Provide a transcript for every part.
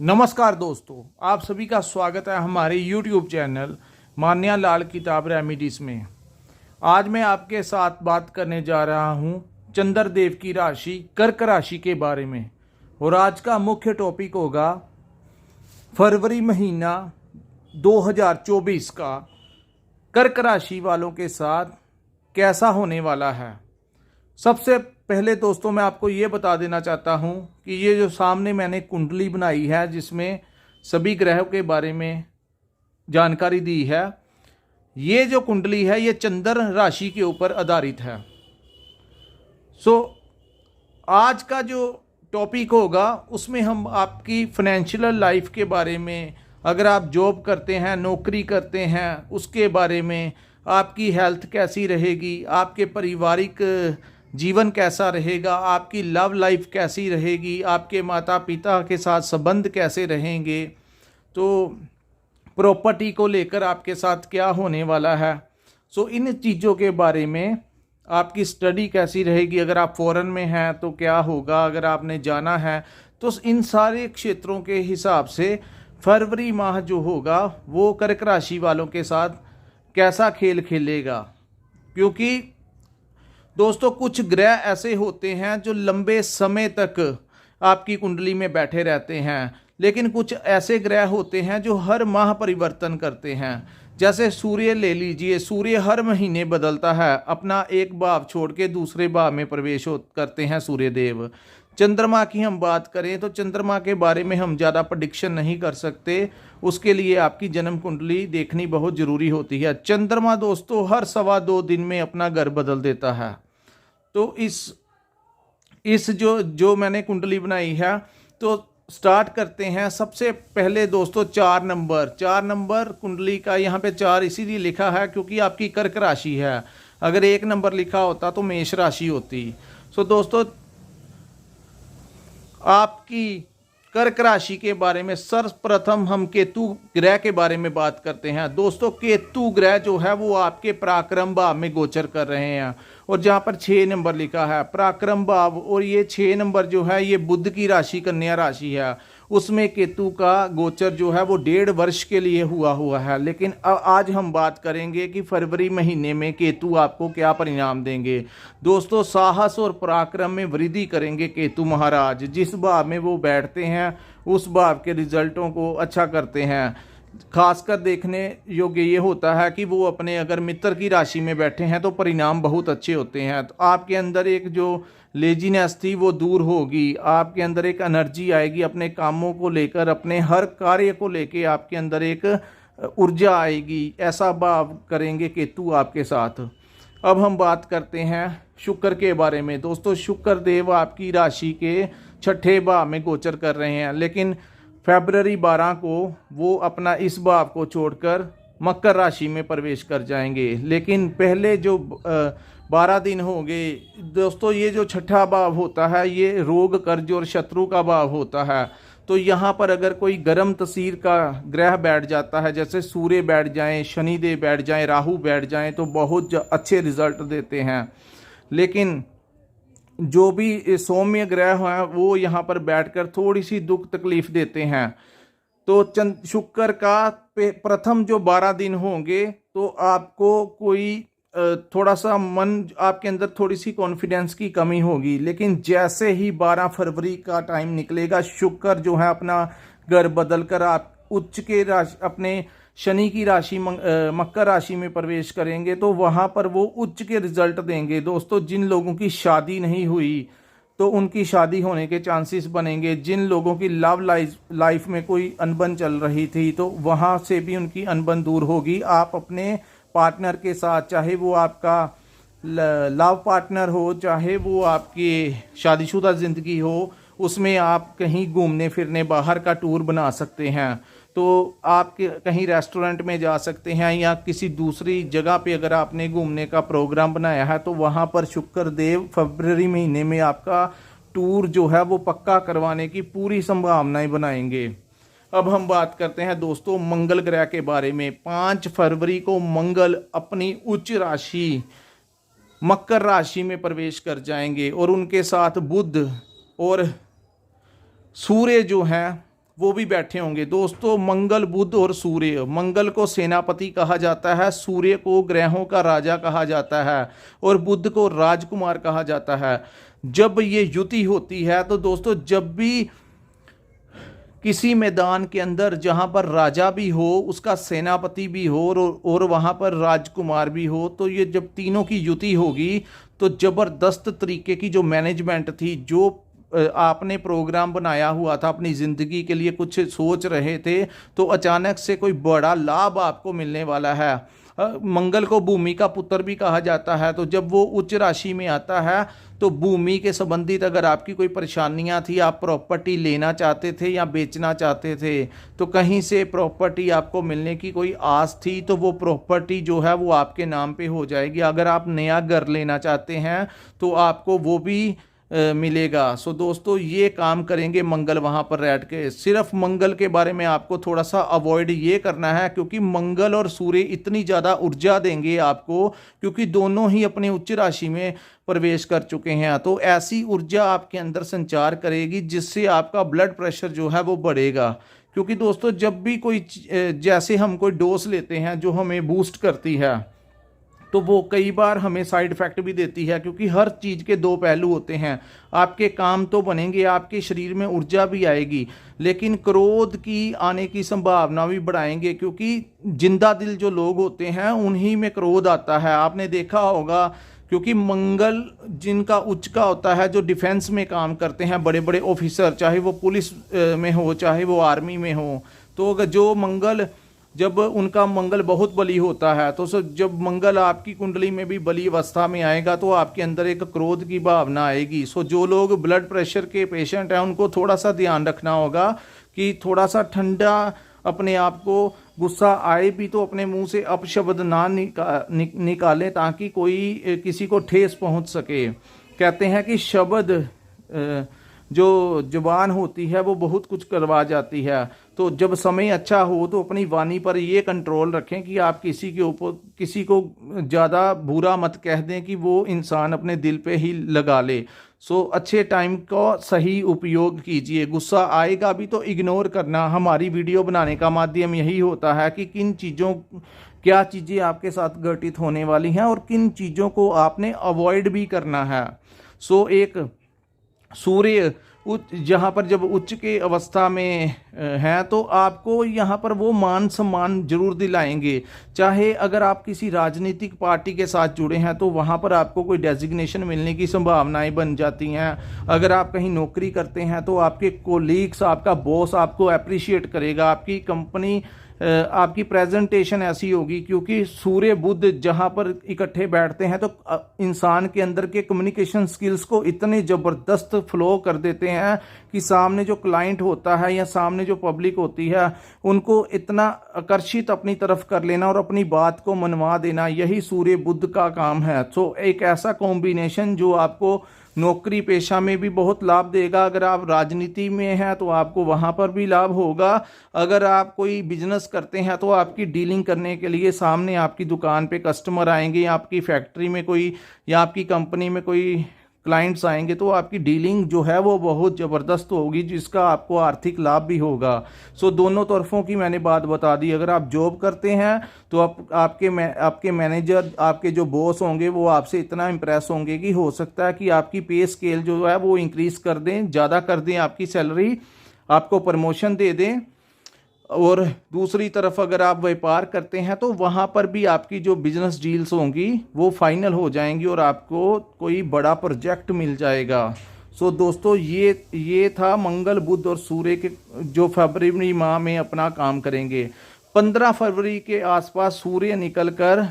नमस्कार दोस्तों, आप सभी का स्वागत है हमारे YouTube चैनल मान्या लाल किताब रेमिडीज में। आज मैं आपके साथ बात करने जा रहा हूँ चंद्रदेव की राशि कर्क राशि के बारे में। और आज का मुख्य टॉपिक होगा फरवरी महीना 2024 का कर्क राशि वालों के साथ कैसा होने वाला है। सबसे पहले दोस्तों मैं आपको ये बता देना चाहता हूँ कि ये जो सामने मैंने कुंडली बनाई है जिसमें सभी ग्रहों के बारे में जानकारी दी है, ये जो कुंडली है ये चंद्र राशि के ऊपर आधारित है। आज का जो टॉपिक होगा उसमें हम आपकी फाइनेंशियल लाइफ के बारे में, अगर आप जॉब करते हैं, नौकरी करते हैं, उसके बारे में, आपकी हेल्थ कैसी रहेगी, आपके पारिवारिक जीवन कैसा रहेगा, आपकी लव लाइफ कैसी रहेगी, आपके माता पिता के साथ संबंध कैसे रहेंगे, तो प्रॉपर्टी को लेकर आपके साथ क्या होने वाला है। इन चीज़ों के बारे में, आपकी स्टडी कैसी रहेगी, अगर आप फॉरेन में हैं तो क्या होगा, अगर आपने जाना है तो इन सारे क्षेत्रों के हिसाब से फरवरी माह जो होगा वो कर्क राशि वालों के साथ कैसा खेल खेलेगा। क्योंकि दोस्तों कुछ ग्रह ऐसे होते हैं जो लंबे समय तक आपकी कुंडली में बैठे रहते हैं, लेकिन कुछ ऐसे ग्रह होते हैं जो हर माह परिवर्तन करते हैं। जैसे सूर्य ले लीजिए, सूर्य हर महीने बदलता है, अपना एक भाव छोड़ के दूसरे भाव में प्रवेश करते हैं सूर्य देव। चंद्रमा की हम बात करें तो चंद्रमा के बारे में हम ज़्यादा प्रेडिक्शन नहीं कर सकते, उसके लिए आपकी जन्म कुंडली देखनी बहुत ज़रूरी होती है। चंद्रमा दोस्तों हर 2.25 दिन में अपना घर बदल देता है। तो इस जो मैंने कुंडली बनाई है, तो स्टार्ट करते हैं। सबसे पहले दोस्तों 4 नंबर कुंडली का, यहाँ पे 4 इसीलिए लिखा है क्योंकि आपकी कर्क राशि है। अगर 1 नंबर लिखा होता तो मेष राशि होती। दोस्तों आपकी कर्क राशि के बारे में सर्वप्रथम हम केतु ग्रह के बारे में बात करते हैं। दोस्तों केतु ग्रह जो है वो आपके पराक्रम भाव में गोचर कर रहे हैं, और जहाँ पर 6 नंबर लिखा है पराक्रम भाव, और ये 6 नंबर जो है ये बुध की राशि कन्या राशि है, उसमें केतु का गोचर जो है वो 1.5 वर्ष के लिए हुआ है। लेकिन आज हम बात करेंगे कि फरवरी महीने में केतु आपको क्या परिणाम देंगे। दोस्तों साहस और पराक्रम में वृद्धि करेंगे केतु महाराज। जिस भाव में वो बैठते हैं उस भाव के रिजल्टों को अच्छा करते हैं। खासकर देखने योग्य ये होता है कि वो अपने अगर मित्र की राशि में बैठे हैं तो परिणाम बहुत अच्छे होते हैं। तो आपके अंदर एक जो लेजीनेस थी वो दूर होगी, आपके अंदर एक एनर्जी आएगी, अपने कामों को लेकर, अपने हर कार्य को लेकर आपके अंदर एक ऊर्जा आएगी। ऐसा भाव करेंगे केतु आपके साथ। अब हम बात करते हैं शुक्र के बारे में। दोस्तों शुक्र देव आपकी राशि के 6ठे भाव में गोचर कर रहे हैं, लेकिन फरवरी 12 को वो अपना इस भाव को छोड़कर मकर राशि में प्रवेश कर जाएंगे। लेकिन पहले जो 12 दिन होंगे दोस्तों, ये जो 6ठा भाव होता है ये रोग, कर्ज और शत्रु का भाव होता है। तो यहाँ पर अगर कोई गर्म तसीर का ग्रह बैठ जाता है, जैसे सूर्य बैठ जाएं, शनिदेव बैठ जाएं, राहु बैठ जाएं, तो बहुत अच्छे रिजल्ट देते हैं। लेकिन जो भी सौम्य ग्रह हैं वो यहाँ पर बैठकर थोड़ी सी दुख तकलीफ देते हैं। तो शुक्र का प्रथम जो 12 दिन होंगे तो आपको कोई थोड़ा सा मन, आपके अंदर थोड़ी सी कॉन्फिडेंस की कमी होगी। लेकिन जैसे ही 12 फरवरी का टाइम निकलेगा, शुक्र जो है अपना घर बदल कर आप उच्च के राशि, अपने शनि की राशि मकर राशि में प्रवेश करेंगे, तो वहाँ पर वो उच्च के रिजल्ट देंगे। दोस्तों जिन लोगों की शादी नहीं हुई तो उनकी शादी होने के चांसेस बनेंगे। जिन लोगों की लव लाइफ में कोई अनबन चल रही थी तो वहाँ से भी उनकी अनबन दूर होगी। आप अपने पार्टनर के साथ, चाहे वो आपका लव पार्टनर हो, चाहे वो आपकी शादीशुदा ज़िंदगी हो, उसमें आप कहीं घूमने फिरने बाहर का टूर बना सकते हैं। तो आप कहीं रेस्टोरेंट में जा सकते हैं, या किसी दूसरी जगह पे अगर आपने घूमने का प्रोग्राम बनाया है तो वहाँ पर शुक्र देव फरवरी महीने में आपका टूर जो है वो पक्का करवाने की पूरी संभावनाएं बनाएंगे। अब हम बात करते हैं दोस्तों मंगल ग्रह के बारे में। 5 फरवरी को मंगल अपनी उच्च राशि मकर राशि में प्रवेश कर जाएंगे, और उनके साथ बुध और सूर्य जो हैं वो भी बैठे होंगे। दोस्तों मंगल, बुध और सूर्य, मंगल को सेनापति कहा जाता है, सूर्य को ग्रहों का राजा कहा जाता है और बुध को राजकुमार कहा जाता है। जब ये युति होती है तो दोस्तों जब भी किसी मैदान के अंदर जहां पर राजा भी हो, उसका सेनापति भी हो और वहां पर राजकुमार भी हो, तो ये जब तीनों की युति होगी तो जबरदस्त तरीके की जो मैनेजमेंट थी, जो आपने प्रोग्राम बनाया हुआ था अपनी ज़िंदगी के लिए, कुछ सोच रहे थे, तो अचानक से कोई बड़ा लाभ आपको मिलने वाला है। मंगल को भूमि का पुत्र भी कहा जाता है, तो जब वो उच्च राशि में आता है तो भूमि के संबंधित अगर आपकी कोई परेशानियां थी, आप प्रॉपर्टी लेना चाहते थे या बेचना चाहते थे, तो कहीं से प्रॉपर्टी आपको मिलने की कोई आस थी, तो वो प्रॉपर्टी जो है वो आपके नाम पे हो जाएगी। अगर आप नया घर लेना चाहते हैं तो आपको वो भी मिलेगा। सो दोस्तों ये काम करेंगे मंगल वहाँ पर बैठ के। सिर्फ मंगल के बारे में आपको थोड़ा सा अवॉइड ये करना है, क्योंकि मंगल और सूर्य इतनी ज़्यादा ऊर्जा देंगे आपको, क्योंकि दोनों ही अपने उच्च राशि में प्रवेश कर चुके हैं। तो ऐसी ऊर्जा आपके अंदर संचार करेगी जिससे आपका ब्लड प्रेशर जो है वो बढ़ेगा। क्योंकि दोस्तों जब भी कोई जैसे हम कोई डोज लेते हैं जो हमें बूस्ट करती है, तो वो कई बार हमें साइड इफ़ेक्ट भी देती है, क्योंकि हर चीज़ के दो पहलू होते हैं। आपके काम तो बनेंगे, आपके शरीर में ऊर्जा भी आएगी, लेकिन क्रोध की आने की संभावना भी बढ़ाएंगे, क्योंकि जिंदा दिल जो लोग होते हैं उन्हीं में क्रोध आता है। आपने देखा होगा, क्योंकि मंगल जिनका उच्च का होता है, जो डिफेंस में काम करते हैं, बड़े बड़े ऑफिसर, चाहे वो पुलिस में हो चाहे वो आर्मी में हो, तो अगर जो मंगल, जब उनका मंगल बहुत बली होता है, तो जब मंगल आपकी कुंडली में भी बली अवस्था में आएगा तो आपके अंदर एक क्रोध की भावना आएगी। सो जो लोग ब्लड प्रेशर के पेशेंट हैं उनको थोड़ा सा ध्यान रखना होगा कि थोड़ा सा ठंडा अपने आप को, गुस्सा आए भी तो अपने मुंह से अपशब्द ना निकालें, ताकि कोई किसी को ठेस पहुंच सके। कहते हैं कि शब्द जो जुबान होती है वो बहुत कुछ करवा जाती है। तो जब समय अच्छा हो तो अपनी वाणी पर ये कंट्रोल रखें कि आप किसी के ऊपर, किसी को ज़्यादा बुरा मत कह दें कि वो इंसान अपने दिल पे ही लगा ले। सो अच्छे टाइम का सही उपयोग कीजिए। गुस्सा आएगा भी तो इग्नोर करना। हमारी वीडियो बनाने का माध्यम यही होता है कि किन चीज़ों, क्या चीज़ें आपके साथ घटित होने वाली हैं और किन चीज़ों को आपने अवॉइड भी करना है। सो एक सूर्य जहाँ पर जब उच्च के अवस्था में हैं तो आपको यहाँ पर वो मान सम्मान जरूर दिलाएंगे। चाहे अगर आप किसी राजनीतिक पार्टी के साथ जुड़े हैं तो वहाँ पर आपको कोई डेजिग्नेशन मिलने की संभावनाएं बन जाती हैं। अगर आप कहीं नौकरी करते हैं तो आपके कोलीग्स, आपका बॉस आपको अप्रिशिएट करेगा। आपकी कंपनी, आपकी प्रेजेंटेशन ऐसी होगी, क्योंकि सूर्य बुध जहां पर इकट्ठे बैठते हैं तो इंसान के अंदर के कम्युनिकेशन स्किल्स को इतने ज़बरदस्त फ्लो कर देते हैं कि सामने जो क्लाइंट होता है या सामने जो पब्लिक होती है उनको इतना आकर्षित अपनी तरफ कर लेना और अपनी बात को मनवा देना, यही सूर्य बुध का काम है। तो एक ऐसा कॉम्बिनेशन जो आपको नौकरी पेशा में भी बहुत लाभ देगा। अगर आप राजनीति में हैं तो आपको वहाँ पर भी लाभ होगा। अगर आप कोई बिजनेस करते हैं तो आपकी डीलिंग करने के लिए सामने आपकी दुकान पे कस्टमर आएंगे, आपकी फैक्ट्री में कोई या आपकी कंपनी में कोई क्लाइंट्स आएंगे, तो आपकी डीलिंग जो है वो बहुत ज़बरदस्त होगी, जिसका आपको आर्थिक लाभ भी होगा। सो दोनों तरफों की मैंने बात बता दी। अगर आप जॉब करते हैं तो आपके मैनेजर, आपके जो बॉस होंगे वो आपसे इतना इम्प्रेस होंगे कि हो सकता है कि आपकी पे स्केल जो है वो इंक्रीज़ कर दें, ज़्यादा कर दें आपकी सैलरी, आपको प्रमोशन दे दें। और दूसरी तरफ अगर आप व्यापार करते हैं तो वहाँ पर भी आपकी जो बिजनेस डील्स होंगी वो फाइनल हो जाएंगी और आपको कोई बड़ा प्रोजेक्ट मिल जाएगा। सो दोस्तों ये था मंगल, बुध और सूर्य के जो फरवरी माह में अपना काम करेंगे। 15 फरवरी के आसपास सूर्य निकलकर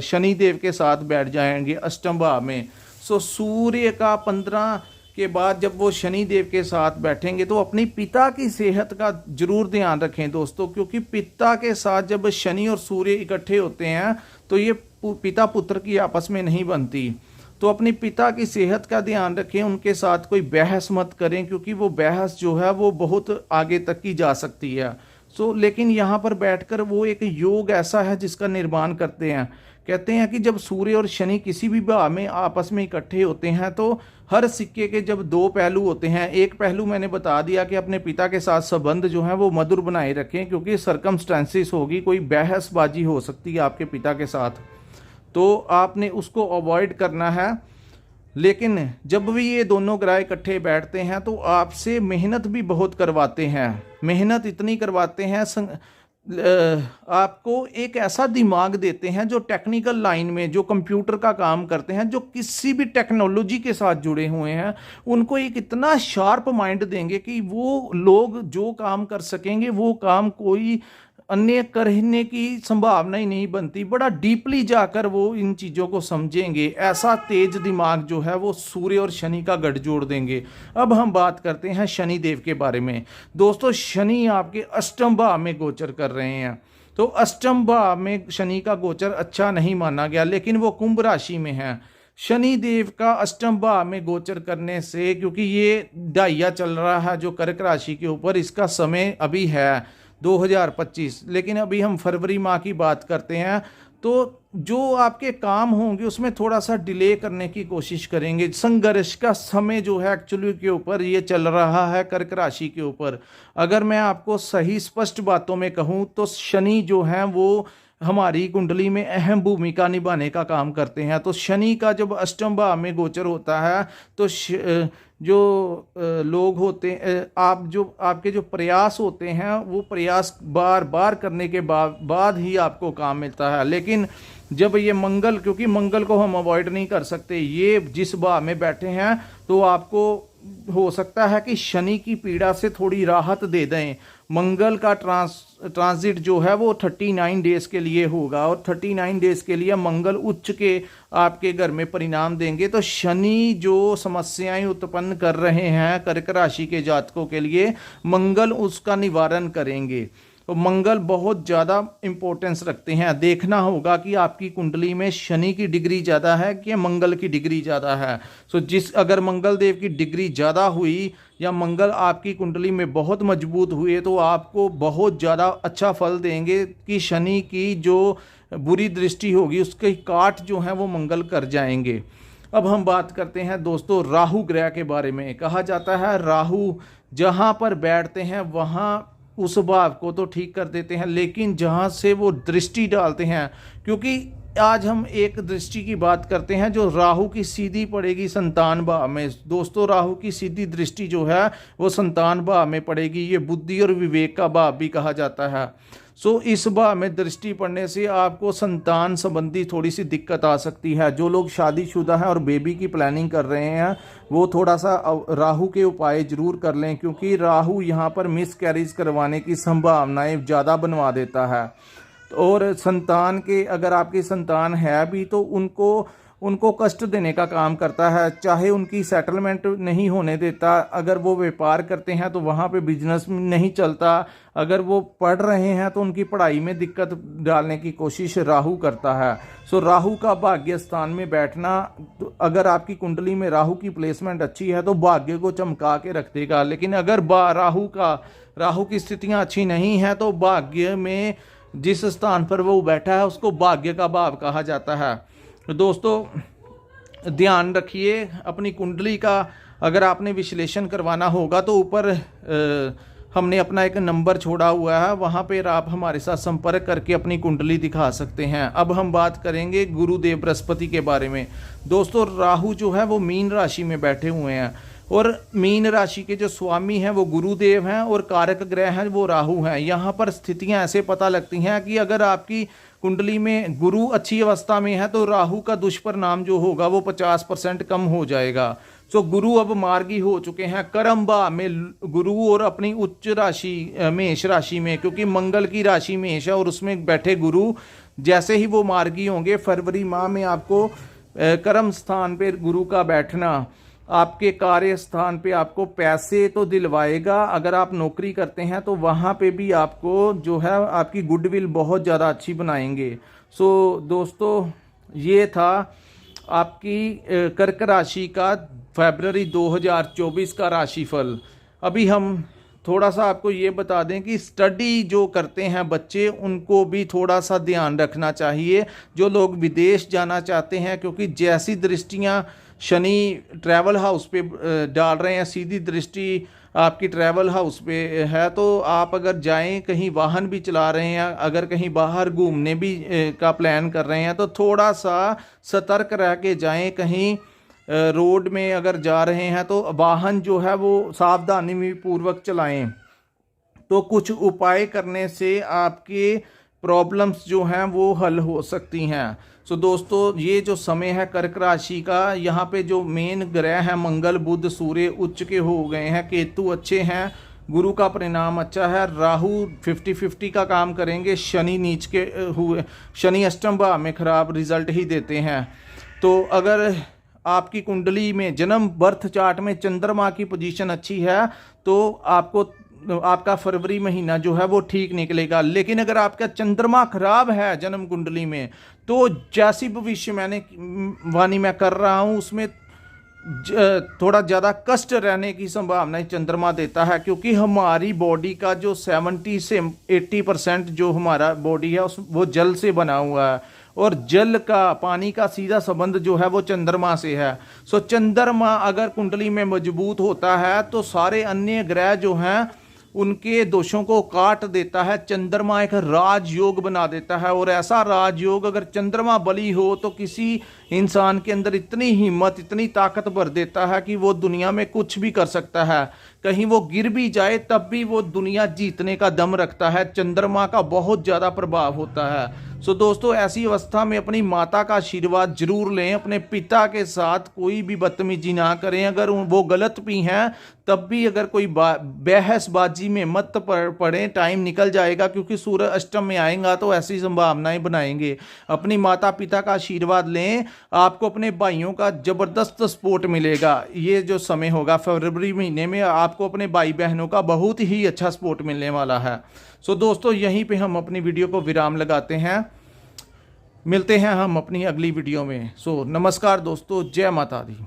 शनि देव के साथ बैठ जाएंगे अष्टम भाव में। सो सूर्य का 15 के बाद जब वो शनि देव के साथ बैठेंगे तो अपनी पिता की सेहत का जरूर ध्यान रखें दोस्तों, क्योंकि पिता के साथ जब शनि और सूर्य इकट्ठे होते हैं तो ये पिता पुत्र की आपस में नहीं बनती। तो अपनी पिता की सेहत का ध्यान रखें, उनके साथ कोई बहस मत करें, क्योंकि वो बहस जो है वो बहुत आगे तक की जा सकती है। लेकिन यहाँ पर बैठकर वो एक योग ऐसा है जिसका निर्माण करते हैं कहते हैं कि जब सूर्य और शनि किसी भी भाव में आपस में इकट्ठे होते हैं तो हर सिक्के के जब दो पहलू होते हैं, एक पहलू मैंने बता दिया कि अपने पिता के साथ संबंध जो है वो मधुर बनाए रखें, क्योंकि सरकमस्टेंसेस होगी, कोई बहसबाजी हो सकती है आपके पिता के साथ, तो आपने उसको अवॉइड करना है। लेकिन जब भी ये दोनों ग्रह इकट्ठे बैठते हैं तो आपसे मेहनत भी बहुत करवाते हैं, मेहनत इतनी करवाते हैं, आपको एक ऐसा दिमाग देते हैं जो टेक्निकल लाइन में, जो कंप्यूटर का काम करते हैं, जो किसी भी टेक्नोलॉजी के साथ जुड़े हुए हैं, उनको एक इतना शार्प माइंड देंगे कि वो लोग जो काम कर सकेंगे वो काम कोई अन्य करने की संभावना ही नहीं बनती। बड़ा डीपली जाकर वो इन चीज़ों को समझेंगे, ऐसा तेज दिमाग जो है वो सूर्य और शनि का गठजोड़ देंगे। अब हम बात करते हैं शनि देव के बारे में। दोस्तों, शनि आपके अष्टम भाव में गोचर कर रहे हैं, तो अष्टम भाव में शनि का गोचर अच्छा नहीं माना गया, लेकिन वो कुंभ राशि में है। शनि देव का अष्टम भाव में गोचर करने से, क्योंकि ये डाइया चल रहा है जो कर्क राशि के ऊपर, इसका समय अभी है 2025, लेकिन अभी हम फरवरी माह की बात करते हैं, तो जो आपके काम होंगे उसमें थोड़ा सा डिले करने की कोशिश करेंगे। संघर्ष का समय जो है एक्चुअली के ऊपर ये चल रहा है कर्क राशि के ऊपर। अगर मैं आपको सही स्पष्ट बातों में कहूँ तो शनि जो है वो हमारी कुंडली में अहम भूमिका निभाने का काम करते हैं। तो शनि का जब अष्टम भाव में गोचर होता है तो जो लोग होते हैं, आपके जो प्रयास होते हैं वो प्रयास बार बार करने के बाद ही आपको काम मिलता है। लेकिन जब ये मंगल, क्योंकि मंगल को हम अवॉइड नहीं कर सकते, ये जिस भाव में बैठे हैं तो आपको हो सकता है कि शनि की पीड़ा से थोड़ी राहत दे दें। मंगल का ट्रांजिट जो है वो 39 डेज के लिए होगा, और 39 डेज के लिए मंगल उच्च के आपके घर में परिणाम देंगे। तो शनि जो समस्याएं उत्पन्न कर रहे हैं कर्क राशि के जातकों के लिए, मंगल उसका निवारण करेंगे। तो मंगल बहुत ज़्यादा इंपॉर्टेंस रखते हैं। देखना होगा कि आपकी कुंडली में शनि की डिग्री ज़्यादा है कि मंगल की डिग्री ज़्यादा है। सो अगर मंगल देव की डिग्री ज़्यादा हुई या मंगल आपकी कुंडली में बहुत मजबूत हुए तो आपको बहुत ज़्यादा अच्छा फल देंगे कि शनि की जो बुरी दृष्टि होगी उसके काट जो हैं वो मंगल कर जाएंगे। अब हम बात करते हैं दोस्तों राहु ग्रह के बारे में। कहा जाता है राहु जहाँ पर बैठते हैं वहाँ उस भाव को तो ठीक कर देते हैं, लेकिन जहाँ से वो दृष्टि डालते हैं, क्योंकि आज हम एक दृष्टि की बात करते हैं जो राहु की सीधी पड़ेगी संतान भाव में। दोस्तों, राहु की सीधी दृष्टि जो है वो संतान भाव में पड़ेगी। ये बुद्धि और विवेक का भाव भी कहा जाता है। सो इस भाव में दृष्टि पड़ने से आपको संतान संबंधी थोड़ी सी दिक्कत आ सकती है। जो लोग शादीशुदा हैं और बेबी की प्लानिंग कर रहे हैं वो थोड़ा सा राहु के उपाय जरूर कर लें, क्योंकि राहु यहाँ पर मिस कैरेज करवाने की संभावनाएं ज़्यादा बनवा देता है। और संतान के, अगर आपकी संतान है भी तो उनको कष्ट देने का काम करता है, चाहे उनकी सेटलमेंट नहीं होने देता। अगर वो व्यापार करते हैं तो वहाँ पे बिजनेस नहीं चलता। अगर वो पढ़ रहे हैं तो उनकी पढ़ाई में दिक्कत डालने की कोशिश राहु करता है। सो राहु का भाग्य स्थान में बैठना, तो अगर आपकी कुंडली में राहु की प्लेसमेंट अच्छी है तो भाग्य को चमका के रख देगा। लेकिन अगर राहु की स्थितियाँ अच्छी नहीं हैं तो भाग्य में जिस स्थान पर वो बैठा है उसको भाग्य का भाव कहा जाता है। दोस्तों, ध्यान रखिए अपनी कुंडली का। अगर आपने विश्लेषण करवाना होगा तो ऊपर हमने अपना एक नंबर छोड़ा हुआ है, वहाँ पर आप हमारे साथ संपर्क करके अपनी कुंडली दिखा सकते हैं। अब हम बात करेंगे गुरुदेव बृहस्पति के बारे में। दोस्तों, राहु जो है वो मीन राशि में बैठे हुए हैं, और मीन राशि के जो स्वामी हैं वो गुरुदेव हैं और कारक ग्रह हैं वो राहु हैं। यहाँ पर स्थितियाँ ऐसे पता लगती हैं कि अगर आपकी कुंडली में गुरु अच्छी अवस्था में है तो राहु का दुष्परिणाम जो होगा वो 50% कम हो जाएगा। तो गुरु अब मार्गी हो चुके हैं कर्म भाव में गुरु, और अपनी उच्च राशि मेष राशि में, क्योंकि मंगल की राशि मेष है और उसमें बैठे गुरु जैसे ही वो मार्गी होंगे फरवरी माह में आपको कर्म स्थान पर गुरु का बैठना आपके कार्य स्थान पे आपको पैसे तो दिलवाएगा। अगर आप नौकरी करते हैं तो वहाँ पे भी आपको जो है आपकी गुडविल बहुत ज़्यादा अच्छी बनाएंगे। सो दोस्तों, ये था आपकी कर्क राशि का फरवरी 2024 का राशिफल। अभी हम थोड़ा सा आपको ये बता दें कि स्टडी जो करते हैं बच्चे उनको भी थोड़ा सा ध्यान रखना चाहिए, जो लोग विदेश जाना चाहते हैं, क्योंकि जैसी दृष्टियाँ शनि ट्रैवल हाउस पे डाल रहे हैं, सीधी दृष्टि आपकी ट्रैवल हाउस पे है, तो आप अगर जाएं, कहीं वाहन भी चला रहे हैं, अगर कहीं बाहर घूमने भी का प्लान कर रहे हैं, तो थोड़ा सा सतर्क रह के जाएं। कहीं रोड में अगर जा रहे हैं तो वाहन जो है वो सावधानी पूर्वक चलाएं। तो कुछ उपाय करने से आपके प्रॉब्लम्स जो हैं वो हल हो सकती हैं। सो दोस्तों, ये जो समय है कर्क राशि का, यहाँ पे जो मेन ग्रह हैं मंगल बुध सूर्य उच्च के हो गए हैं, केतु अच्छे हैं, गुरु का परिणाम अच्छा है, राहु 50-50 का काम करेंगे, शनि नीच के हुए, शनि अष्टम भाव में खराब रिजल्ट ही देते हैं। तो अगर आपकी कुंडली में जन्म बर्थ चार्ट में चंद्रमा की पोजीशन अच्छी है तो आपका फरवरी महीना जो है वो ठीक निकलेगा। लेकिन अगर आपका चंद्रमा खराब है जन्म कुंडली में, तो जैसी भविष्य मैंने वाणी मैं कर रहा हूँ उसमें थोड़ा ज़्यादा कष्ट रहने की संभावना चंद्रमा देता है, क्योंकि हमारी बॉडी का जो 70 से 80% जो हमारा बॉडी है वो जल से बना हुआ है, और जल का पानी का सीधा संबंध जो है वो चंद्रमा से है। सो चंद्रमा अगर कुंडली में मजबूत होता है तो सारे अन्य ग्रह जो हैं उनके दोषों को काट देता है। चंद्रमा एक राजयोग बना देता है, और ऐसा राजयोग अगर चंद्रमा बली हो तो किसी इंसान के अंदर इतनी हिम्मत, इतनी ताकत भर देता है कि वो दुनिया में कुछ भी कर सकता है। कहीं वो गिर भी जाए तब भी वो दुनिया जीतने का दम रखता है। चंद्रमा का बहुत ज़्यादा प्रभाव होता है। सो दोस्तों, ऐसी अवस्था में अपनी माता का आशीर्वाद जरूर लें। अपने पिता के साथ कोई भी बदतमीजी ना करें। अगर वो गलत भी हैं तब भी अगर कोई बहसबाजी में मत पड़े, टाइम निकल जाएगा, क्योंकि सूर्य अष्टम में आएगा तो ऐसी संभावनाएं बनाएंगे। अपनी माता पिता का आशीर्वाद लें, आपको अपने भाइयों का ज़बरदस्त सपोर्ट मिलेगा। ये जो समय होगा फरवरी महीने में, आपको अपने भाई बहनों का बहुत ही अच्छा सपोर्ट मिलने वाला है। सो दोस्तों, यहीं पे हम अपनी वीडियो को विराम लगाते हैं। मिलते हैं हम अपनी अगली वीडियो में। सो नमस्कार दोस्तों, जय माता दी।